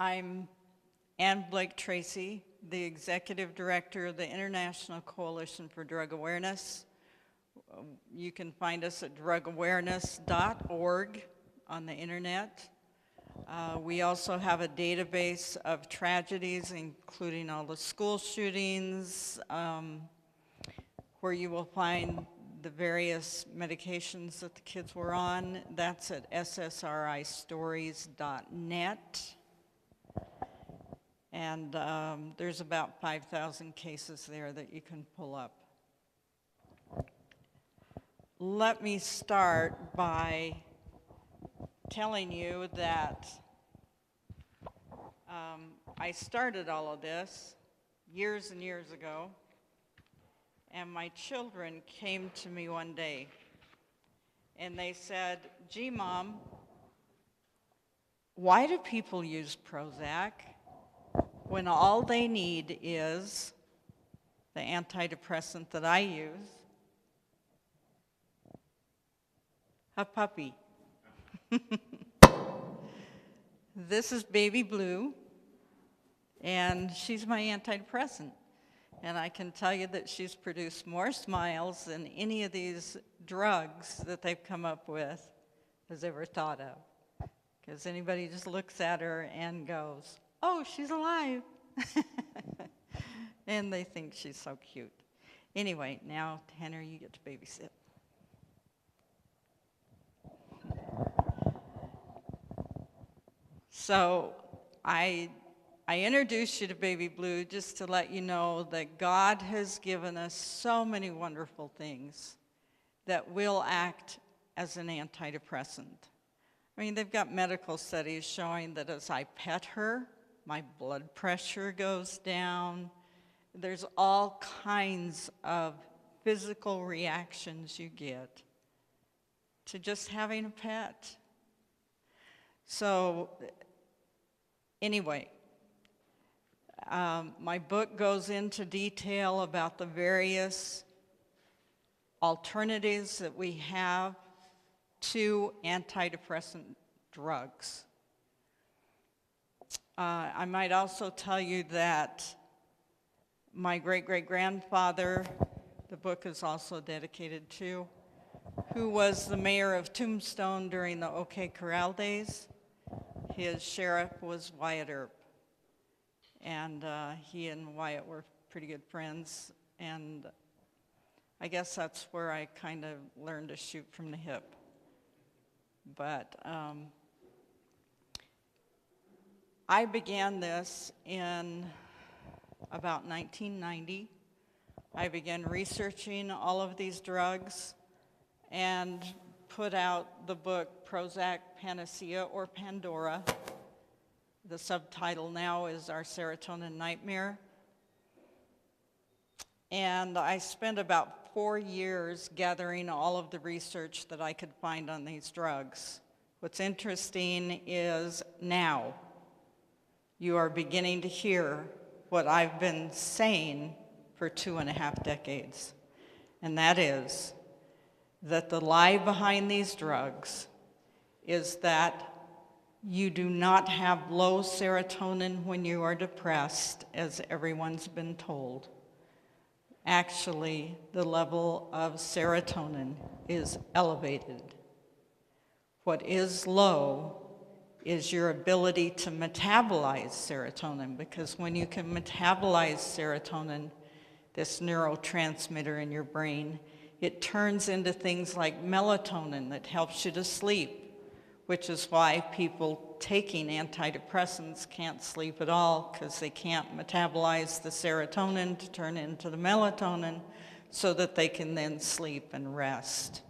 I'm Ann Blake Tracy, the Executive Director of the International Coalition for Drug Awareness. You can find us at drugawareness.org on the internet. We also have a database of tragedies, including all the school shootings, where you will find the various medications that the kids were on. That's at ssristories.net. And there's about 5,000 cases there that you can pull up. Let me start by telling you that I started all of this years and years ago, and my children came to me one day and they said, "Gee, Mom, why do people use Prozac when all they need is the antidepressant that I use, a puppy?" This is Baby Blue, and she's my antidepressant. And I can tell you that she's produced more smiles than any of these drugs that they've come up with has ever thought of. Because anybody just looks at her and goes, "Oh, she's alive." And they think she's so cute. Anyway, now, Tanner, you get to babysit. So I introduced you to Baby Blue just to let you know that God has given us so many wonderful things that will act as an antidepressant. I mean, they've got medical studies showing that as I pet her, my blood pressure goes down. There's all kinds of physical reactions you get to just having a pet. So anyway, my book goes into detail about the various alternatives that we have to antidepressant drugs. I might also tell you that my great-great-grandfather, the book is also dedicated to, who was the mayor of Tombstone during the OK Corral days. His sheriff was Wyatt Earp. And he and Wyatt were pretty good friends. And I guess that's where I kind of learned to shoot from the hip. But I began this in about 1990. I began researching all of these drugs and put out the book Prozac, Panacea, or Pandora. The subtitle now is Our Serotonin Nightmare. And I spent about 4 years gathering all of the research that I could find on these drugs. What's interesting is now you are beginning to hear what I've been saying for 2.5 decades. And that is that the lie behind these drugs is that you do not have low serotonin when you are depressed, as everyone's been told. Actually, the level of serotonin is elevated. What is low is your ability to metabolize serotonin, because when you can metabolize serotonin, this neurotransmitter in your brain, it turns into things like melatonin that helps you to sleep, which is why people taking antidepressants can't sleep at all, because they can't metabolize the serotonin to turn into the melatonin so that they can then sleep and rest.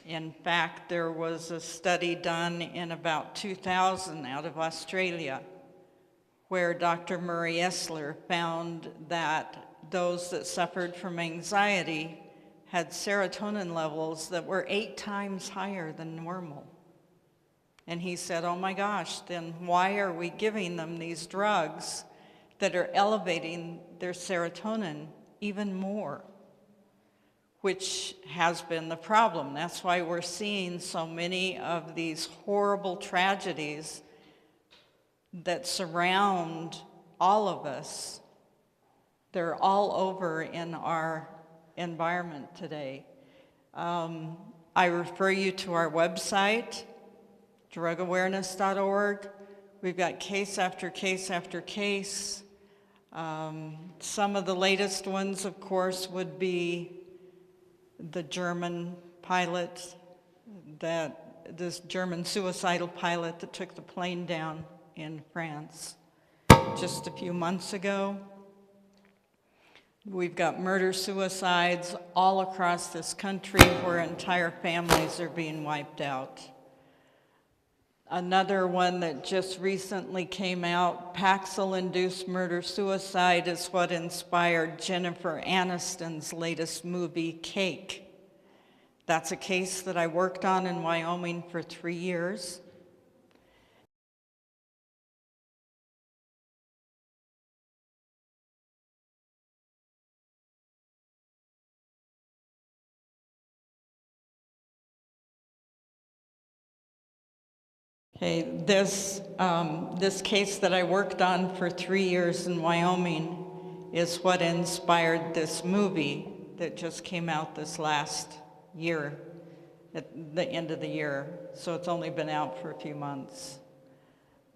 In fact, there was a study done in about 2000 out of Australia where Dr. Murray Esler found that those that suffered from anxiety had serotonin levels that were 8 times higher than normal. And he said, "Oh my gosh, then why are we giving them these drugs that are elevating their serotonin even more?" Which has been the problem. That's why we're seeing so many of these horrible tragedies that surround all of us. They're all over in our environment today. I refer you to our website, drugawareness.org. We've got case after case after case. Some of the latest ones, of course, would be the German pilot, this German suicidal pilot that took the plane down in France just a few months ago. We've got murder-suicides all across this country where entire families are being wiped out. Another one that just recently came out, Paxil-induced murder-suicide, is what inspired Jennifer Aniston's latest movie, Cake. That's a case that I worked on in Wyoming for 3 years. Okay, this case that I worked on for 3 years in Wyoming is what inspired this movie that just came out this last year, at the end of the year. So it's only been out for a few months.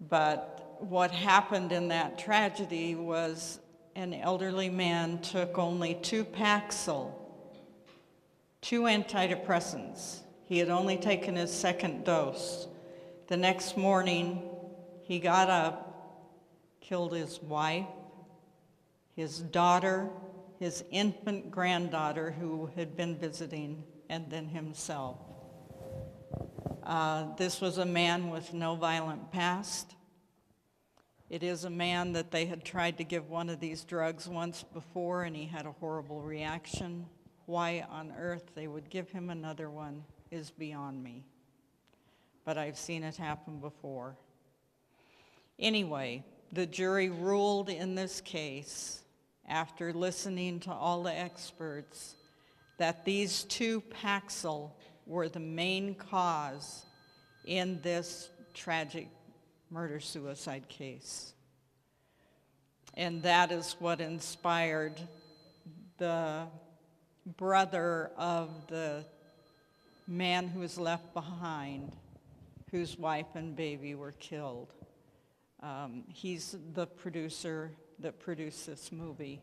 But what happened in that tragedy was an elderly man took only 2 Paxil, 2 antidepressants. He had only taken his second dose. The next morning, he got up, killed his wife, his daughter, his infant granddaughter who had been visiting, and then himself. This was a man with no violent past. It is a man that they had tried to give one of these drugs once before, and he had a horrible reaction. Why on earth they would give him another one is beyond me. But I've seen it happen before. Anyway, the jury ruled in this case, after listening to all the experts, that these 2 Paxil were the main cause in this tragic murder-suicide case. And that is what inspired the brother of the man who was left behind, whose wife and baby were killed. He's the producer that produced this movie,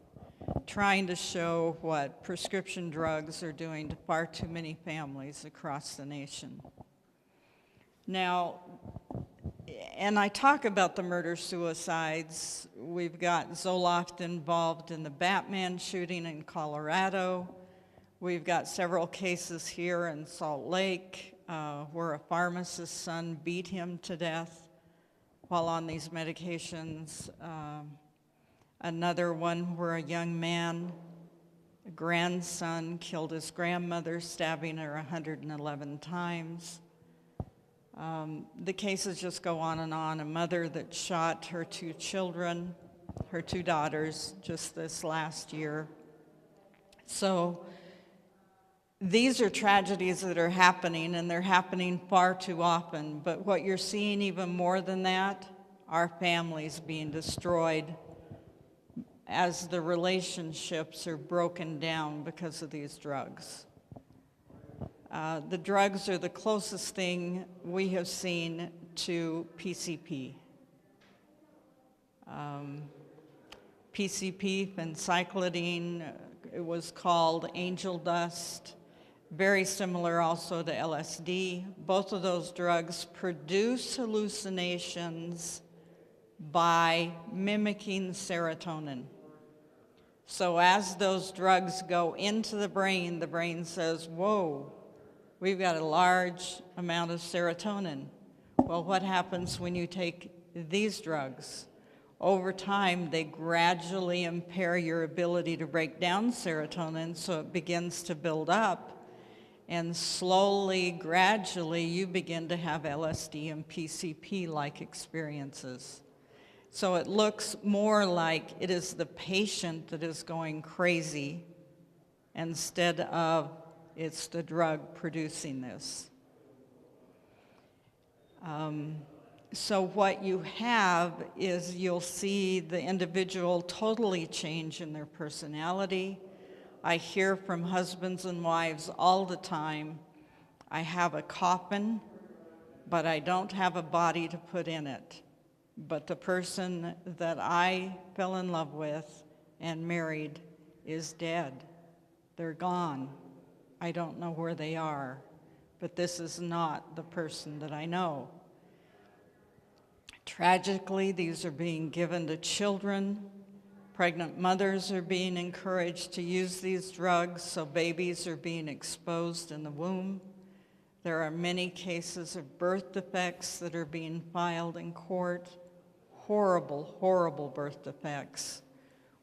trying to show what prescription drugs are doing to far too many families across the nation. Now, and I talk about the murder-suicides. We've got Zoloft involved in the Batman shooting in Colorado. We've got several cases here in Salt Lake where a pharmacist's son beat him to death while on these medications. Another one where a young man, a grandson, killed his grandmother, stabbing her 111 times. The cases just go on and on. A mother that shot her 2 children, her 2 daughters, just this last year. So these are tragedies that are happening, and they're happening far too often. But what you're seeing even more than that are families being destroyed as the relationships are broken down because of these drugs. The drugs are the closest thing we have seen to PCP. PCP, phencyclidine, it was called angel dust. Very similar also to LSD. Both of those drugs produce hallucinations by mimicking serotonin. So as those drugs go into the brain says, whoa, we've got a large amount of serotonin. Well, what happens when you take these drugs? Over time, they gradually impair your ability to break down serotonin, so it begins to build up. And slowly, gradually, you begin to have LSD and PCP-like experiences. So it looks more like it is the patient that is going crazy instead of it's the drug producing this. So what you have is you'll see the individual totally change in their personality. I hear from husbands and wives all the time, I have a coffin, but I don't have a body to put in it. But the person that I fell in love with and married is dead. They're gone. I don't know where they are, but this is not the person that I know. Tragically, these are being given to children. Pregnant mothers are being encouraged to use these drugs, so babies are being exposed in the womb. There are many cases of birth defects that are being filed in court. Horrible, horrible birth defects,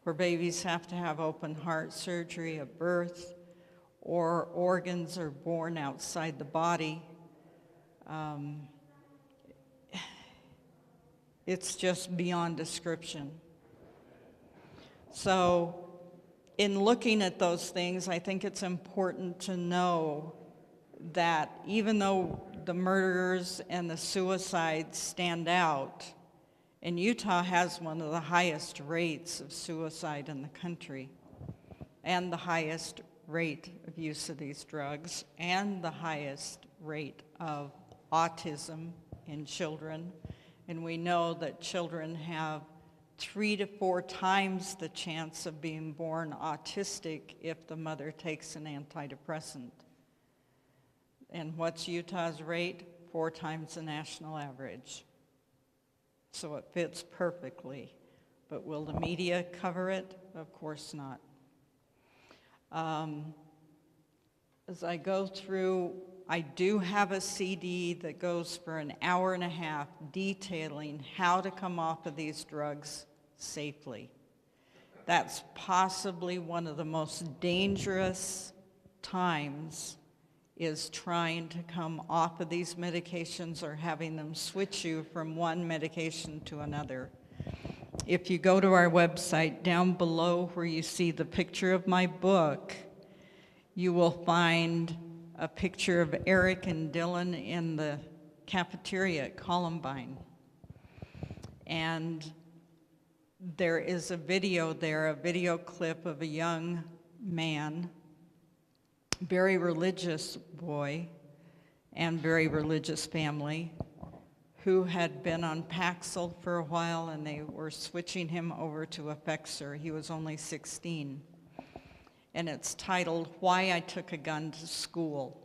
where babies have to have open heart surgery at birth, or organs are born outside the body. It's just beyond description. So in looking at those things, I think it's important to know that even though the murders and the suicides stand out, and Utah has one of the highest rates of suicide in the country, and the highest rate of use of these drugs, and the highest rate of autism in children. And we know that children have 3 to 4 times the chance of being born autistic if the mother takes an antidepressant. And what's Utah's rate? 4 times the national average. So it fits perfectly. But will the media cover it? Of course not. As I go through, I do have a CD that goes for an hour and a half detailing how to come off of these drugs safely. That's possibly one of the most dangerous times, is trying to come off of these medications or having them switch you from one medication to another. If you go to our website, down below where you see the picture of my book, you will find a picture of Eric and Dylan in the cafeteria at Columbine. And there is a video there, a video clip of a young man, very religious boy and very religious family, who had been on Paxil for a while, and they were switching him over to Effexor. He was only 16. And it's titled, Why I Took a Gun to School.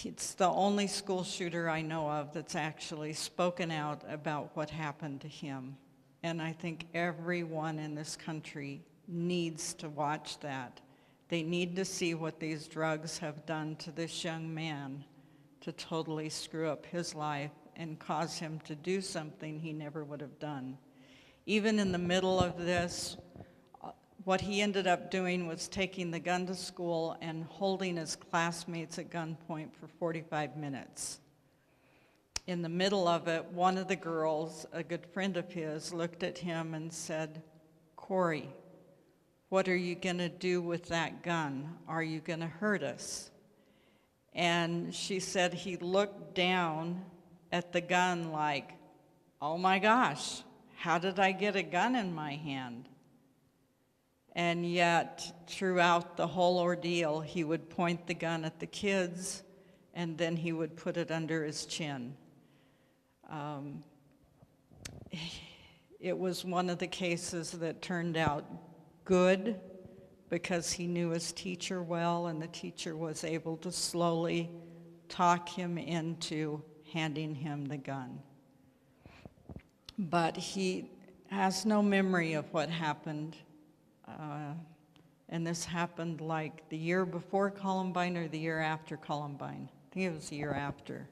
It's the only school shooter I know of that's actually spoken out about what happened to him. And I think everyone in this country needs to watch that. They need to see what these drugs have done to this young man to totally screw up his life and cause him to do something he never would have done. Even in the middle of this, what he ended up doing was taking the gun to school and holding his classmates at gunpoint for 45 minutes. In the middle of it, one of the girls, a good friend of his, looked at him and said, "Corey, what are you going to do with that gun? Are you going to hurt us?" And she said he looked down at the gun like, "Oh my gosh, how did I get a gun in my hand?" And yet, throughout the whole ordeal, he would point the gun at the kids, and then he would put it under his chin. It was one of the cases that turned out good because he knew his teacher well, and the teacher was able to slowly talk him into handing him the gun. But he has no memory of what happened. And this happened like the year before Columbine or the year after Columbine. I think it was the year after,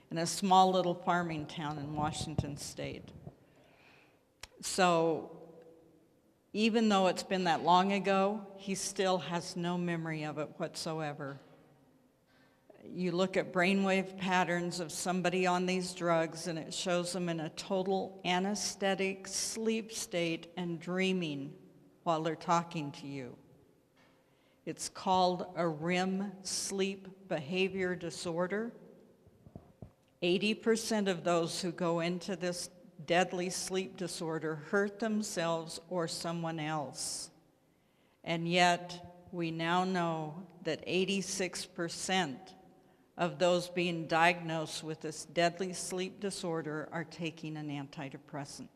in a small little farming town in Washington State. So even though it's been that long ago, he still has no memory of it whatsoever. You look at brainwave patterns of somebody on these drugs, and it shows them in a total anesthetic sleep state and dreaming while they're talking to you. It's called a REM sleep behavior disorder, 80% of those who go into this deadly sleep disorder hurt themselves or someone else. And yet, we now know that 86% of those being diagnosed with this deadly sleep disorder are taking an antidepressant.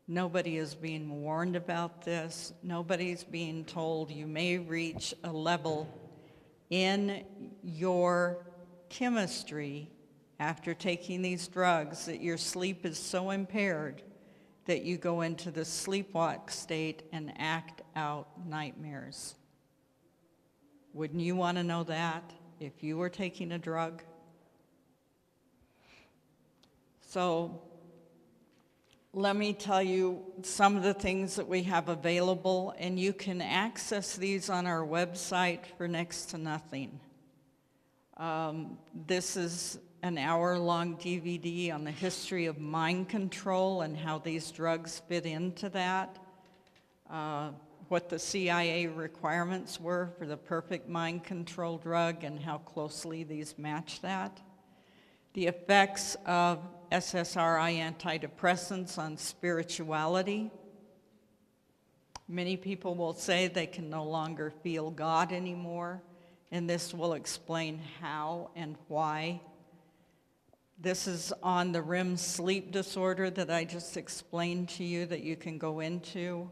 Nobody is being warned about this. Nobody's being told you may reach a level in your chemistry after taking these drugs that your sleep is so impaired that you go into the sleepwalk state and act out nightmares. Wouldn't you want to know that if you were taking a drug? So let me tell you some of the things that we have available, and you can access these on our website for next to nothing. This is an hour-long DVD on the history of mind control and how these drugs fit into that, what the CIA requirements were for the perfect mind control drug and how closely these match that, the effects of SSRI antidepressants on spirituality. Many people will say they can no longer feel God anymore, and this will explain how and why. This is on the REM sleep disorder that I just explained to you that you can go into.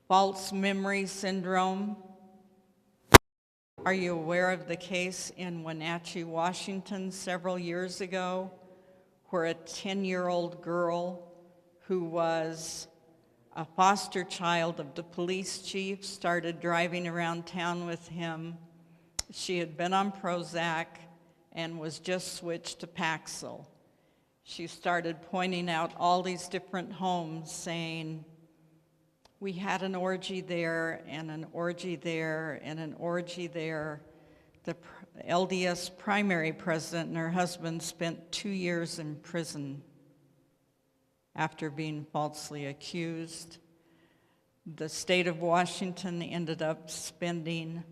False memory syndrome. Are you aware of the case in Wenatchee, Washington several years ago where a 10-year-old girl who was a foster child of the police chief started driving around town with him? She had been on Prozac and was just switched to Paxil. She started pointing out all these different homes saying, we had an orgy there and an orgy there and an orgy there. The LDS primary president and her husband spent 2 years in prison after being falsely accused. The state of Washington ended up spending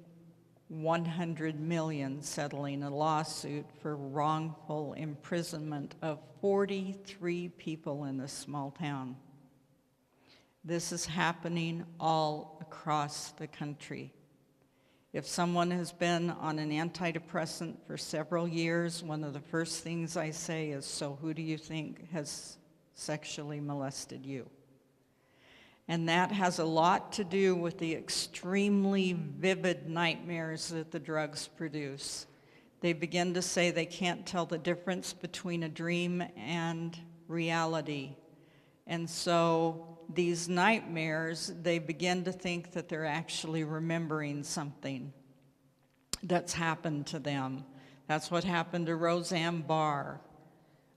$100 million settling a lawsuit for wrongful imprisonment of 43 people in this small town. This is happening all across the country. If someone has been on an antidepressant for several years, one of the first things I say is, so who do you think has sexually molested you? And that has a lot to do with the extremely vivid nightmares that the drugs produce. They begin to say they can't tell the difference between a dream and reality. And so these nightmares, they begin to think that they're actually remembering something that's happened to them. That's what happened to Roseanne Barr.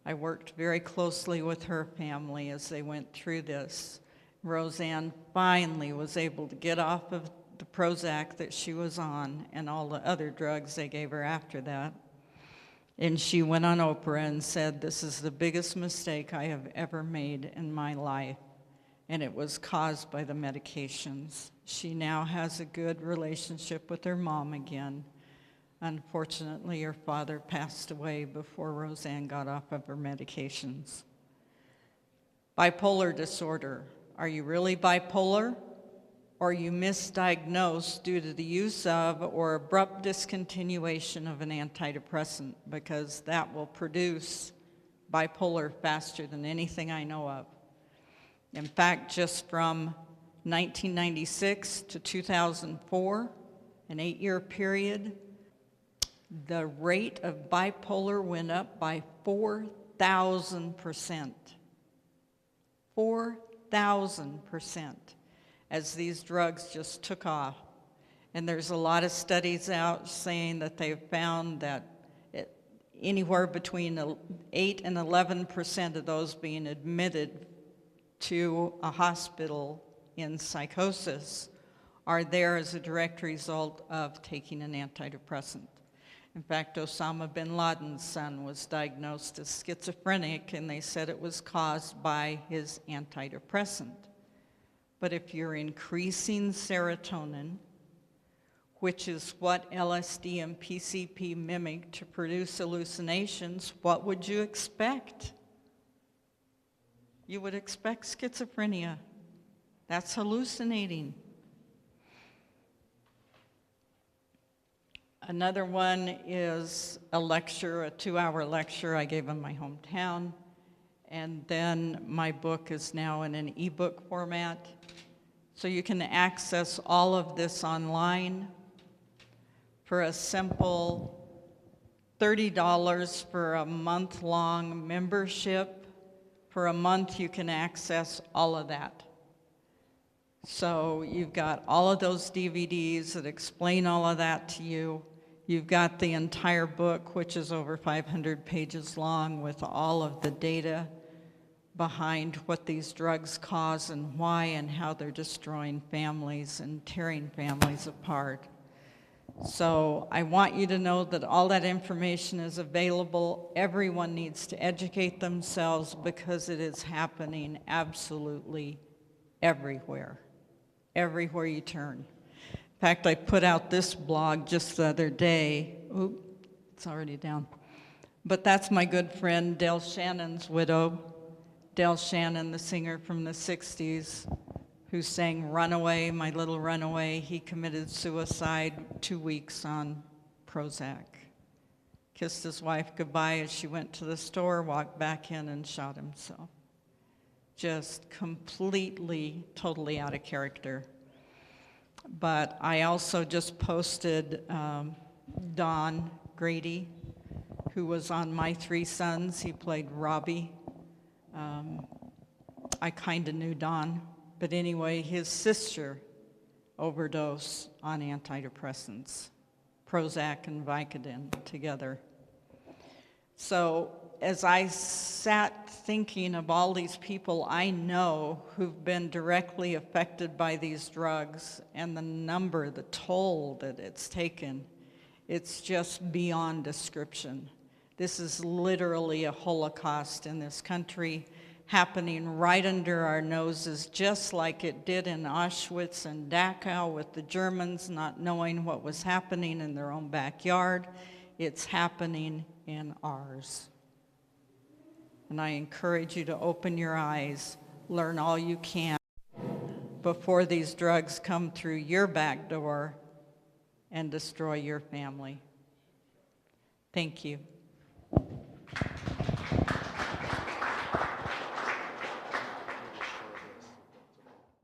I worked very closely with her family as they went through this. Roseanne finally was able to get off of the Prozac that she was on and all the other drugs they gave her after that. And she went on Oprah and said, this is the biggest mistake I have ever made in my life. And it was caused by the medications. She now has a good relationship with her mom again. Unfortunately, her father passed away before Roseanne got off of her medications. Bipolar disorder. Are you really bipolar? Or are you misdiagnosed due to the use of or abrupt discontinuation of an antidepressant? Because that will produce bipolar faster than anything I know of. In fact, just from 1996 to 2004, an 8-year period, the rate of bipolar went up by 4,000%. 4,000% as these drugs just took off. And there's a lot of studies out saying that they've found that anywhere between 8 and 11% of those being admitted to a hospital in psychosis are there as a direct result of taking an antidepressant. In fact, Osama bin Laden's son was diagnosed as schizophrenic, and they said it was caused by his antidepressant. But if you're increasing serotonin, which is what LSD and PCP mimic to produce hallucinations, what would you expect? You would expect schizophrenia. That's hallucinating. Another one is a lecture, a 2-hour lecture I gave in my hometown. And then my book is now in an ebook format. So you can access all of this online for a simple $30 for a month-long membership. For a month, you can access all of that. So you've got all of those DVDs that explain all of that to you. You've got the entire book, which is over 500 pages long, with all of the data behind what these drugs cause and why and how they're destroying families and tearing families apart. So I want you to know that all that information is available. Everyone needs to educate themselves because it is happening absolutely everywhere, everywhere you turn. In fact, I put out this blog just the other day. Oop, it's already down. But that's my good friend Dale Shannon's widow. Dale Shannon, the singer from the 60s, who sang Runaway, My Little Runaway. He committed suicide 2 weeks on Prozac. Kissed his wife goodbye as she went to the store, walked back in and shot himself. Just completely, totally out of character. But I also just posted Don Grady, who was on My Three Sons. He played Robbie. I kind of knew Don. But anyway, his sister overdosed on antidepressants, Prozac and Vicodin together. So as I sat thinking of all these people I know who've been directly affected by these drugs and the number, the toll that it's taken, it's just beyond description. This is literally a Holocaust in this country, happening right under our noses, just like it did in Auschwitz and Dachau with the Germans not knowing what was happening in their own backyard. It's happening in ours. And I encourage you to open your eyes, learn all you can before these drugs come through your back door and destroy your family. Thank you.